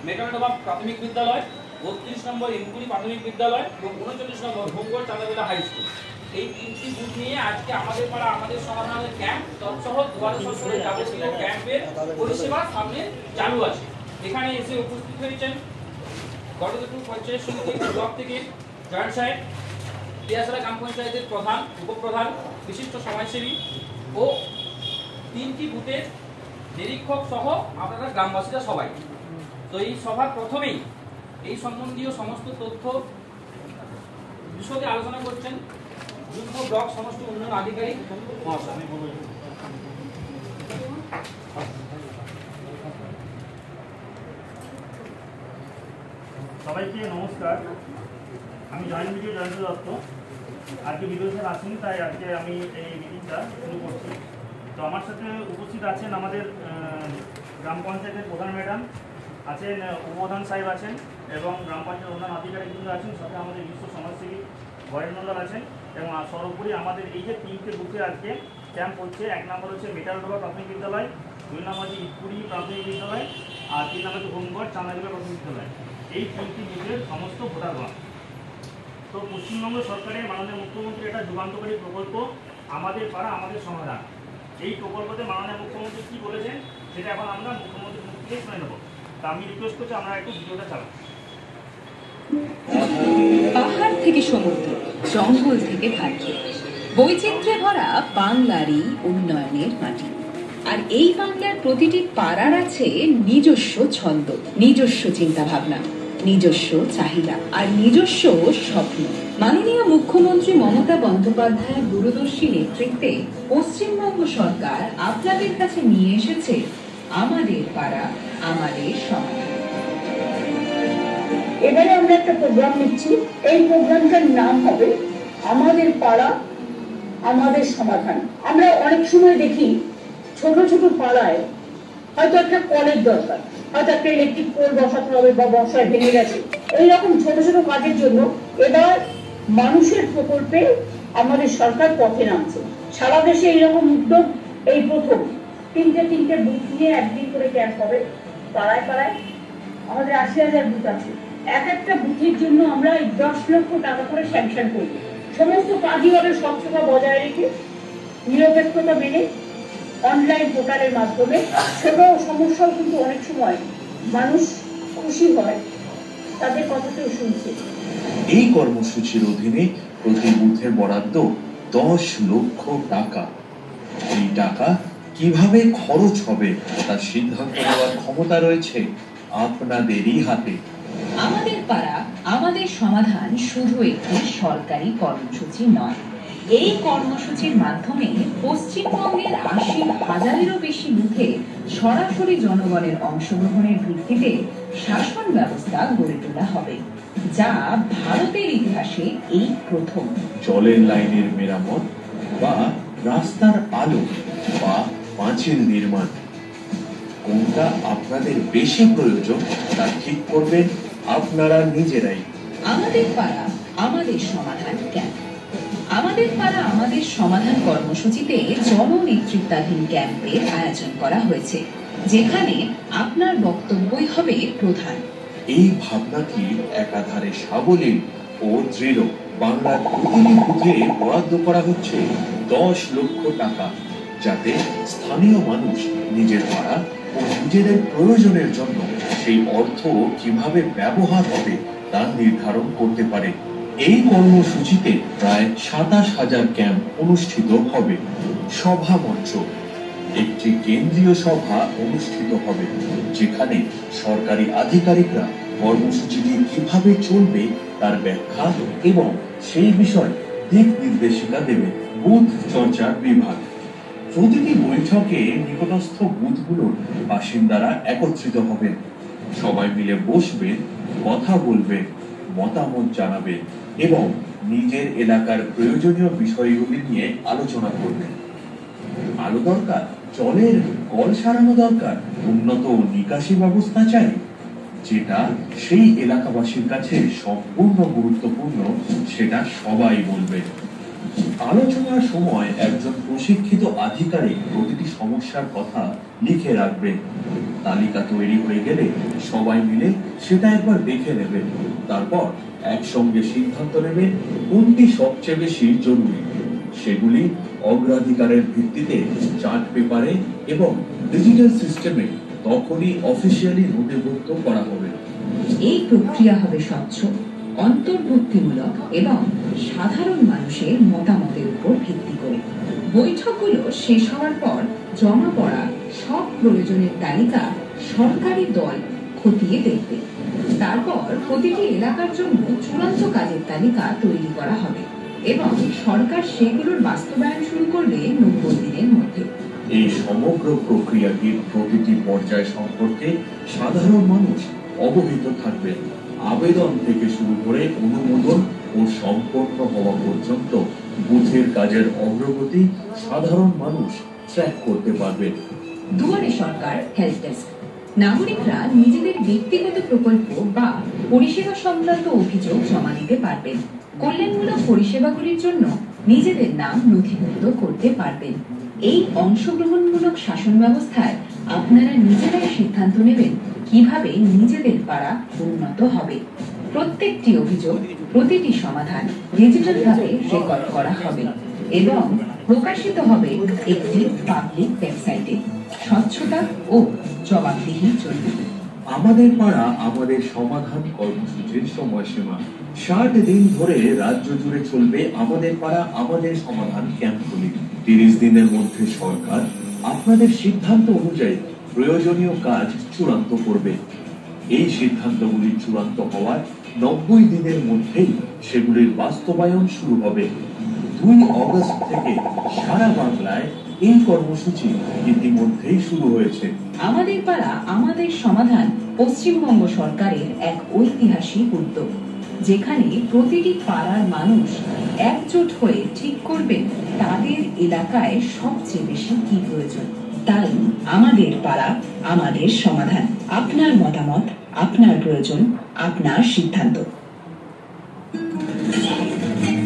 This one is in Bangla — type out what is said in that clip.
মেটালডোবা প্রাথমিক বিদ্যালয়, 32 নম্বর ইমকুড়ি প্রাথমিক বিদ্যালয় এবং 39 নম্বর হোমগড় চাঁদাবেলা হাই স্কুল। এই তিনটি বুথ নিয়ে আজকে আমাদের পাড়া আমাদের সমাধানের ক্যাম্প তৎসহ দুয়ারে সরকারের যাবতীয় ক্যাম্পের পরিষেবা সামনে চালু আছে। এখানে এসে উপস্থিত হয়েছেন গড়বেতাপুর পঞ্চায়েত সমিতি ব্লক থেকে জয়েন্ট সাহেব, টিয়াশালা গ্রাম পঞ্চায়েতের প্রধান, উপপ্রধান, বিশিষ্ট সমাজসেবী ও তিনটি বুথের নিরীক্ষক সহ আপনারা গ্রামবাসীরা সবাই। তো এই সভার প্রথমেই এই সম্বন্ধীয় সমস্ত তথ্য বিশদে আলোচনা করছেন যুগ্ম ব্লক সমস্ত উন্নয়ন আধিকারিক মহাশয়। সবাইকে নমস্কার। আমি জয়েন্ট ভিডিও জয়ন্ত দত্ত। আজকে ভিডিও স্যার আসেনি, তাই আজকে আমি এই মিটিংটা শুরু করছি। তো আমার সাথে উপস্থিত আছেন আমাদের গ্রাম পঞ্চায়েতের প্রধান ম্যাডাম আছেন, উপপ্রধান সাহেব আছেন এবং গ্রাম পঞ্চায়েত উন্নয়ন আধিকারিকবৃন্দ আছেন, সাথে আমাদের বিশ্ব সমাজসেবী বরেন মন্ডল আছেন এবং সর্বোপরি আমাদের এই যে তিনটে বুথে আজকে ক্যাম্প হচ্ছে, 1 নম্বর হচ্ছে মেটালডোবা প্রাথমিক বিদ্যালয়, 2 নম্বর হচ্ছে ইটকুড়ি প্রাথমিক বিদ্যালয় আর 3 নম্বর হচ্ছে হোমগড় চাঁদাবেলা প্রাথমিক বিদ্যালয়। এই তিনটি বুথের সমস্ত ভোটারগণ। তো পশ্চিমবঙ্গ সরকারের মাননীয় মুখ্যমন্ত্রী একটা যুগান্তকারী প্রকল্প আমাদের পাড়া আমাদের সমাধান। এই প্রকল্পতে মাননীয় মুখ্যমন্ত্রী কী বলেছেন সেটা এখন আমরা মুখ্যমন্ত্রীর মুখ থেকে শুনে নেব। তা আমি রিকোয়েস্ট করছি আমরা একটু ভিডিওটা চালাব। পাহাড় থেকে সমুদ্র, জঙ্গল থেকে ভাগ্য, বৈচিত্র্যে ভরা বাংলারই উন্নয়নের মাটি। আর এই বাংলার প্রতিটি পাড়ার আছে নিজস্ব ছন্দ, নিজস্ব চিন্তা ভাবনা, নিজস্ব চাহিদা আর নিজস্ব স্বপ্ন। মাননীয় মুখ্যমন্ত্রী মমতা বন্দ্যোপাধ্যায়ের দূরদর্শী নেতৃত্বে পশ্চিমবঙ্গ সরকার আপনাদের কাছে নিয়ে এসেছে আমাদের পাড়া আমাদের সমাধান। এবারে আমরা একটা প্রোগ্রাম নিচ্ছি। এই প্রোগ্রামটার নাম হবে আমাদের পাড়া আমাদের সমাধান। আমরা অনেক সময় দেখি ছোট ছোট পাড়ায় হয়তো একটা কলের দরকার, হয়তো একটা ইলেকট্রিক পোল বসাতে হবে বা বসায় ভেঙে গেছে। এইরকম ছোট ছোট কাজের জন্য এবার মানুষের প্রকল্পে আমাদের সরকার পথে নামছে। সারা দেশে এইরকম উদ্যোগ এই প্রথম। তিনটে বুথ নিয়ে একদিন করে ক্যাম্প হবে পাড়ায় পাড়ায়। আমাদের 80,000 বুথ আছে। এক একটা বুথের জন্য আমরা 10 লক্ষ টাকা করে স্যাংশন করব। সমস্ত কাজই হবে স্বচ্ছতা বজায় রেখে, নিরপেক্ষতা মেনে, অনলাইন পোর্টালের মাধ্যমে। ছোট সমস্যাও কিন্তু অনেক সময় মানুষ খুশি হয়, তাদের কথাতেও শুনছে। এই কর্মসূচির অধীনে প্রতি বুথের বরাদ্দ 10 লক্ষ টাকা। এই টাকা কিভাবে খরচ হবে তার সিদ্ধান্ত নেওয়ার ক্ষমতা রয়েছে আপনাদেরই হাতে। আমাদের পাড়া আমাদের সমাধান শুধু একটি সরকারি কর্মসূচি নয়। এই কর্মসূচির মাধ্যমে পশ্চিমবঙ্গের 80,000-এরও বেশি বুথে সরাসরি জনগণের অংশগ্রহণের ভিত্তিতে শাসন ব্যবস্থা গড়ে তোলা হবে, যা ভারতের ইতিহাসে এই প্রথম। জলের লাইনের মেরামত বা রাস্তার আলো বা পাঁচিল নির্মাণ, কোনটা আপনাদের বেশি প্রয়োজন তা ঠিক করবেন আপনারা নিজেরাই। আমাদের পাড়া আমাদের সমাধান ক্যাম্প। আমাদের পাড়া আমাদের সমাধান কর্মসূচিতে জননেতৃত্বাধীন ক্যাম্পের আয়োজন করা হয়েছে, যেখানে আপনার বক্তব্যই হবে প্রধান। এই ভাবনাটি একাধারে সাবলীল ও দৃঢ়। বাংলার প্রতিটি বুথে বরাদ্দ করা হচ্ছে 10 লক্ষ টাকা, যাতে স্থানীয় মানুষ নিজের পাড়া ও নিজেদের প্রয়োজনের জন্য সেই অর্থ কিভাবে ব্যবহার হবে তা নির্ধারণ করতে পারে। এই কর্মসূচিতে প্রায় 27,000 ক্যাম্প অনুষ্ঠিত হবে। সভা মঞ্চ, একটি কেন্দ্রীয় সভা অনুষ্ঠিত হবে, যেখানে সরকারি আধিকারিকরা কর্মসূচিটি কিভাবে চলবে তার ব্যাখ্যা এবং সেই বিষয়ে দিক নির্দেশিকা দেবে বুথ চর্চার বিভাগ। প্রতিটি বৈঠকে নিকটস্থ বুথগুলোর বাসিন্দারা একত্রিত হবেন, সবাই মিলে বসবেন, কথা বলবেন, মতামত জানাবেন এবং নিজের এলাকার প্রয়োজনীয় বিষয়গুলি নিয়ে আলোচনা করবেন। আলো দরকার, জলের কল সারানো দরকার, উন্নত নিকাশি ব্যবস্থা চাই, যেটা সেই এলাকাবাসীর কাছে সম্পূর্ণ গুরুত্বপূর্ণ, সেটা সবাই বলবেন। আলোচনার সময় একজন প্রশিক্ষিত আধিকারিক প্রতিটি সমস্যার কথা লিখে রাখবেন। তালিকা তৈরি হয়ে গেলে সবাই মিলে সেটা একবার দেখে নেবেন। তারপর একসঙ্গে সিদ্ধান্ত নেবেন কোনটি সবচেয়ে বেশি জরুরি। সেগুলি অগ্রাধিকারের ভিত্তিতে চার্ট পেপারে এবং ডিজিটাল সিস্টেমে তখনই অফিসিয়ালি নোটভুক্ত করা হবে। এই প্রক্রিয়া হবে স্বচ্ছ, অন্তর্ভুক্তিমূলক এবং সাধারণ মানুষের মতামতের উপর ভিত্তি করে। বৈঠকগুলো শেষ হওয়ার পর জমা পড়া সব প্রয়োজনের তালিকা সরকারি দল খতিয়ে দেখবে। তারপর প্রতিটি এলাকার জন্য চূড়ান্ত কাজের তালিকা তৈরি করা হবে এবং সরকার সেগুলোর বাস্তবায়ন শুরু করবে 90 দিনের মধ্যে। এই সমগ্র প্রক্রিয়াটির প্রতিটি পর্যায় সম্পর্কে সাধারণ মানুষ অবহিত থাকবে। আবেদন থেকে শুরু করে অনুমোদন ও সম্পন্ন হওয়া পর্যন্ত বুথের কাজের অগ্রগতি সাধারণ মানুষ ট্র্যাক করতে পারবে। দুয়ারে সরকার হেল্প ডেস্ক। নাগরিকরা নিজেদের ব্যক্তিগত প্রকল্প বা পরিষেবা সংক্রান্ত অভিযোগ জমা দিতে পারবেন। কল্যাণমূলক পরিষেবাগুলির জন্য নিজেদের নাম নথিভুক্ত করতে পারবেন। এই অংশগ্রহণমূলক শাসন ব্যবস্থায় আপনারা নিজেরাই সিদ্ধান্ত নেবেন কিভাবে নিজেদের পাড়া উন্নত হবে। প্রত্যেকটি অভিযোগ, প্রতিটি সমাধান ডিজিটালভাবে রেকর্ড করা হবে এবং প্রকাশিত হবে একটি পাবলিক ওয়েবসাইটে। স্বচ্ছতা ও জবাবদিহি চলবে। আমাদের পাড়া আমাদের সমাধান কর্মসূচির সময়সীমা 60 দিন ধরে রাজ্য জুড়ে চলবে আমাদের পাড়া আমাদের সমাধান ক্যাম্পগুলি। 30 দিনের মধ্যে সরকার আপনাদের সিদ্ধান্ত অনুযায়ী প্রয়োজনীয় কাজ চূড়ান্ত করবে। এই সিদ্ধান্তগুলি চূড়ান্ত হওয়ার 90 দিনের মধ্যেই সেগুলির বাস্তবায়ন শুরু হবে। 2 আগস্ট থেকে সারা বাংলায় এই কর্মসূচি ইতিমধ্যেই শুরু হয়েছে। আমাদের পাড়া আমাদের সমাধান পশ্চিমবঙ্গ সরকারের এক ঐতিহাসিক উদ্যোগ, যেখানে প্রতিটি পাড়ার মানুষ একজোট হয়ে ঠিক করবেন তাদের এলাকায় সবচেয়ে বেশি কি প্রয়োজন। তাই আমাদের পাড়া আমাদের সমাধান। আপনার মতামত, আপনার প্রয়োজন, আপনার সিদ্ধান্ত।